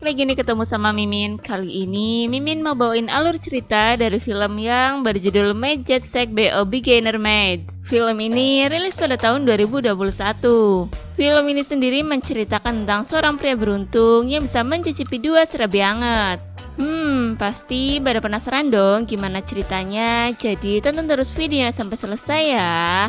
Lagi nih ketemu sama Mimin. Kali ini Mimin mau bawain alur cerita dari film yang berjudul Made Jet Set by a Beginner Made. Film ini rilis pada tahun 2021. Film ini sendiri menceritakan tentang seorang pria beruntung yang bisa mencicipi 2 serabi hangat. Pasti pada penasaran dong gimana ceritanya. Jadi tonton terus videonya sampai selesai ya.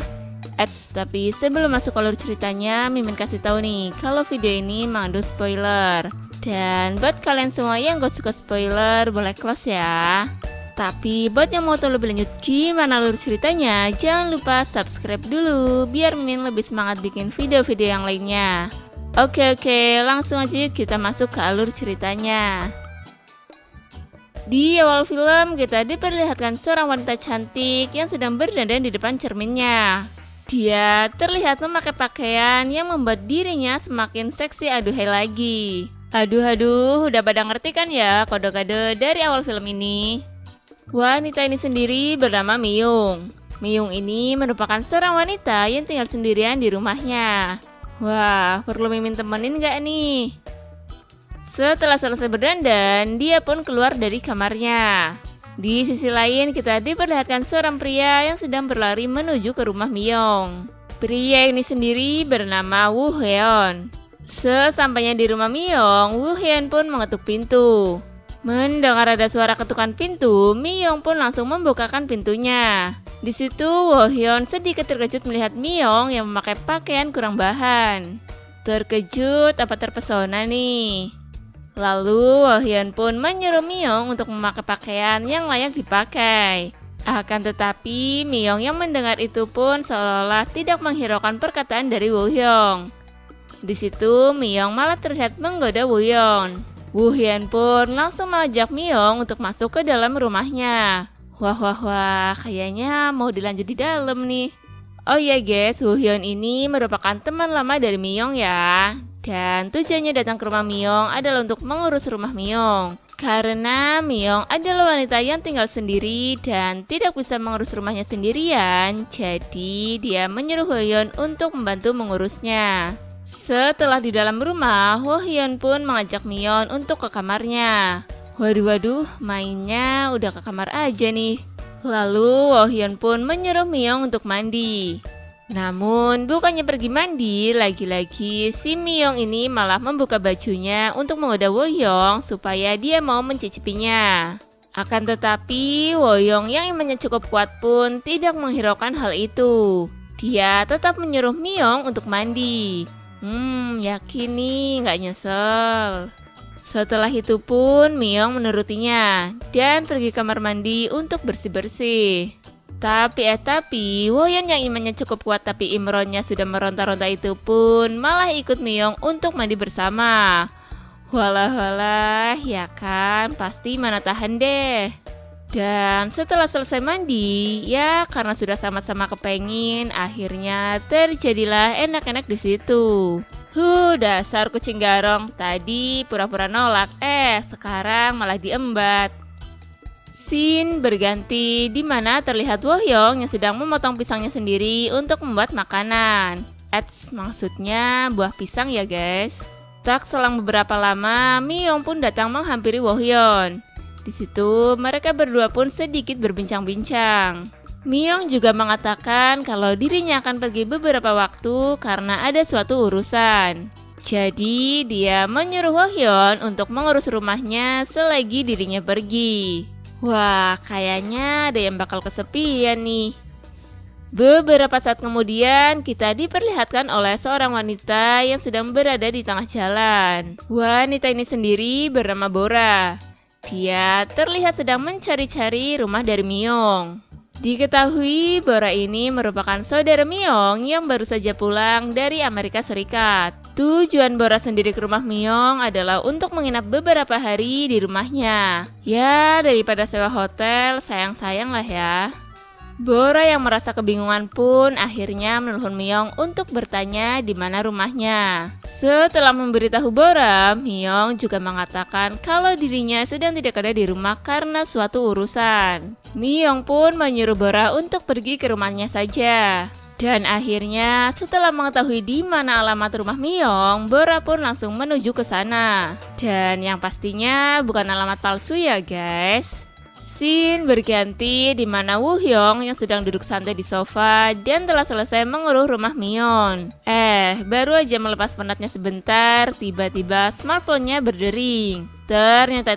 Tapi sebelum masuk alur ceritanya, Mimin kasih tahu nih kalau video ini mengandung spoiler. Dan buat kalian semua yang gak suka spoiler, boleh close ya. Tapi buat yang mau tahu lebih lanjut gimana alur ceritanya, jangan lupa subscribe dulu biar Mimin lebih semangat bikin video-video yang lainnya. Oke, langsung aja yuk kita masuk ke alur ceritanya. Di awal film kita diperlihatkan seorang wanita cantik yang sedang berdandan di depan cerminnya. Dia terlihat memakai pakaian yang membuat dirinya semakin seksi aduhai lagi. Aduh, udah pada ngerti kan ya kode-kode dari awal film ini? Wanita ini sendiri bernama Myung. Myung ini merupakan seorang wanita yang tinggal sendirian di rumahnya. Wah, perlu Mimin temenin gak nih? Setelah selesai berdandan, dia pun keluar dari kamarnya. Di sisi lain, kita diperlihatkan seorang pria yang sedang berlari menuju ke rumah Myung. Pria ini sendiri bernama Woo Hyun. Sesampainya di rumah Myung, Woo Hyun pun mengetuk pintu. Mendengar ada suara ketukan pintu, Myung pun langsung membukakan pintunya. Di situ, Woo Hyun sedikit terkejut melihat Myung yang memakai pakaian kurang bahan. Terkejut apa terpesona nih? Lalu Woo Hyun pun menyuruh Myung untuk memakai pakaian yang layak dipakai. Akan tetapi Myung yang mendengar itu pun seolah-olah tidak menghiraukan perkataan dari Woo Hyun. Di situ Myung malah terlihat menggoda Woo Hyun. Woo Hyun pun langsung mengajak Myung untuk masuk ke dalam rumahnya. Wah, kayaknya mau dilanjut di dalam nih. Oh iya guys, Woo Hyun ini merupakan teman lama dari Myung ya. Dan tujuannya datang ke rumah Myung adalah untuk mengurus rumah Myung. Karena Myung adalah wanita yang tinggal sendiri dan tidak bisa mengurus rumahnya sendirian, jadi dia menyuruh Woo Hyun untuk membantu mengurusnya. Setelah di dalam rumah, Woo Hyun pun mengajak Myung untuk ke kamarnya. Waduh, mainnya udah ke kamar aja nih. Lalu Woo Hyun pun menyuruh Myung untuk mandi. Namun bukannya pergi mandi, lagi-lagi si Myung ini malah membuka bajunya untuk menggoda Woo Hyun supaya dia mau mencicipinya. Akan tetapi Woo Hyun yang imannya cukup kuat pun tidak menghiraukan hal itu. Dia tetap menyuruh Myung untuk mandi. Yakin nih gak nyesel. Setelah itu pun Myung menurutinya dan pergi kamar mandi untuk bersih-bersih. Tapi Woo Hyun yang imannya cukup kuat tapi imronnya sudah meronta-ronta itu pun malah ikut Myung untuk mandi bersama. Walah, ya kan, pasti mana tahan deh. Dan setelah selesai mandi, ya karena sudah sama-sama kepengin, akhirnya terjadilah enak-enak di situ. Dasar kucing garong, tadi pura-pura nolak, sekarang malah diembat. Scene berganti di mana terlihat Woo Hyun yang sedang memotong pisangnya sendiri untuk membuat makanan. Maksudnya buah pisang ya guys. Tak selang beberapa lama, Myung pun datang menghampiri Woo Hyun. Di situ mereka berdua pun sedikit berbincang-bincang. Myung juga mengatakan kalau dirinya akan pergi beberapa waktu karena ada suatu urusan. Jadi dia menyuruh Woo Hyun untuk mengurus rumahnya selagi dirinya pergi. Wah, kayaknya ada yang bakal kesepian nih. Beberapa saat kemudian, kita diperlihatkan oleh seorang wanita yang sedang berada di tengah jalan. Wanita ini sendiri bernama Bora. Dia terlihat sedang mencari-cari rumah dari Myung. Diketahui Bora ini merupakan saudara Myung yang baru saja pulang dari Amerika Serikat. Tujuan Bora sendiri ke rumah Myung adalah untuk menginap beberapa hari di rumahnya. Ya, daripada sewa hotel, sayang-sayang lah ya. Bora yang merasa kebingungan pun akhirnya menelpon Myung untuk bertanya di mana rumahnya. Setelah memberitahu Bora, Myung juga mengatakan kalau dirinya sedang tidak ada di rumah karena suatu urusan. Myung pun menyuruh Bora untuk pergi ke rumahnya saja. Dan akhirnya setelah mengetahui di mana alamat rumah Myung, Bora pun langsung menuju ke sana. Dan yang pastinya bukan alamat palsu ya guys. Scene berganti di mana Woo Hyung yang sedang duduk santai di sofa dan telah selesai menguruh rumah Myeon. Baru aja melepas penatnya sebentar, tiba-tiba smartphone-nya berdering. Ternyata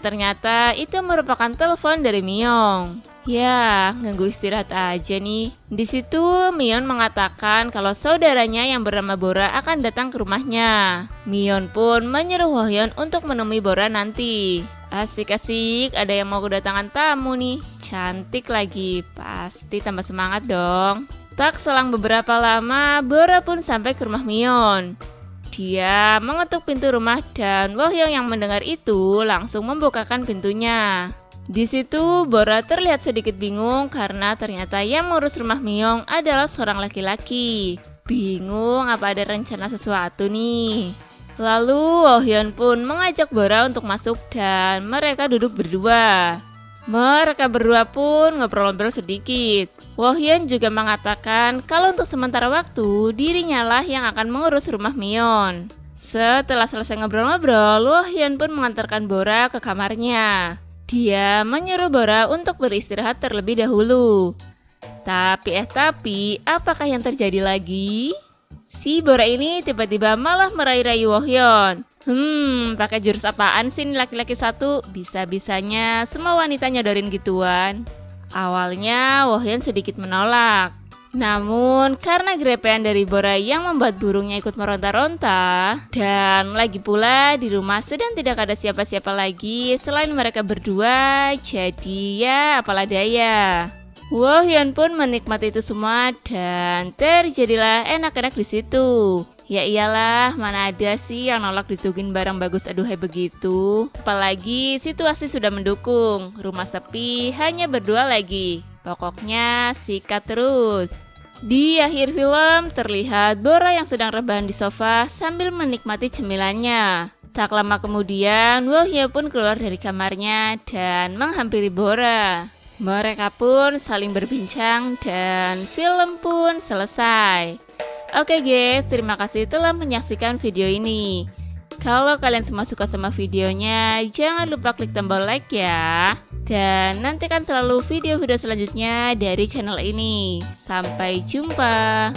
itu merupakan telepon dari Myeon. Ya, ganggu istirahat aja nih. Di situ Myeon mengatakan kalau saudaranya yang bernama Bora akan datang ke rumahnya. Myeon pun menyuruh Woo-hyun untuk menemui Bora nanti. Asik-asik, ada yang mau kedatangan tamu nih. Cantik lagi, pasti tambah semangat dong. Tak selang beberapa lama, Bora pun sampai ke rumah Myeon. Dia mengetuk pintu rumah dan Woo-hyun yang mendengar itu langsung membukakan pintunya. Di situ Bora terlihat sedikit bingung karena ternyata yang mengurus rumah Myeon adalah seorang laki-laki. Bingung apa ada rencana sesuatu nih. Lalu Woo-hyun pun mengajak Bora untuk masuk dan mereka duduk berdua. Mereka berdua pun ngobrol-ngobrol sedikit. Woo-hyun juga mengatakan kalau untuk sementara waktu dirinya lah yang akan mengurus rumah Myeon. Setelah selesai ngobrol-ngobrol, Woo-hyun pun mengantarkan Bora ke kamarnya. Dia menyuruh Bora untuk beristirahat terlebih dahulu. Tapi, apakah yang terjadi lagi? Si Bora ini tiba-tiba malah merayu-rayu Woo-hyun. Pakai jurus apaan sih nih laki-laki satu? Bisa-bisanya semua wanita nyodorin gituan. Awalnya Woo-hyun sedikit menolak. Namun karena grepean dari Bora yang membuat burungnya ikut meronta-ronta, dan lagi pula di rumah sedang tidak ada siapa-siapa lagi selain mereka berdua, jadi ya apalah daya. Woo-hyun pun menikmati itu semua dan terjadilah enak-enak di situ. Ya iyalah, mana ada sih yang nolak disuguhin barang bagus aduhai begitu. Apalagi situasi sudah mendukung, rumah sepi, hanya berdua lagi. Pokoknya sikat terus. Di akhir film terlihat Bora yang sedang rebahan di sofa sambil menikmati cemilannya. Tak lama kemudian Woo-hyun pun keluar dari kamarnya dan menghampiri Bora. Mereka pun saling berbincang dan film pun selesai. Oke guys, terima kasih telah menyaksikan video ini. Kalau kalian semua suka sama videonya, jangan lupa klik tombol like ya. Dan nantikan selalu video-video selanjutnya dari channel ini. Sampai jumpa.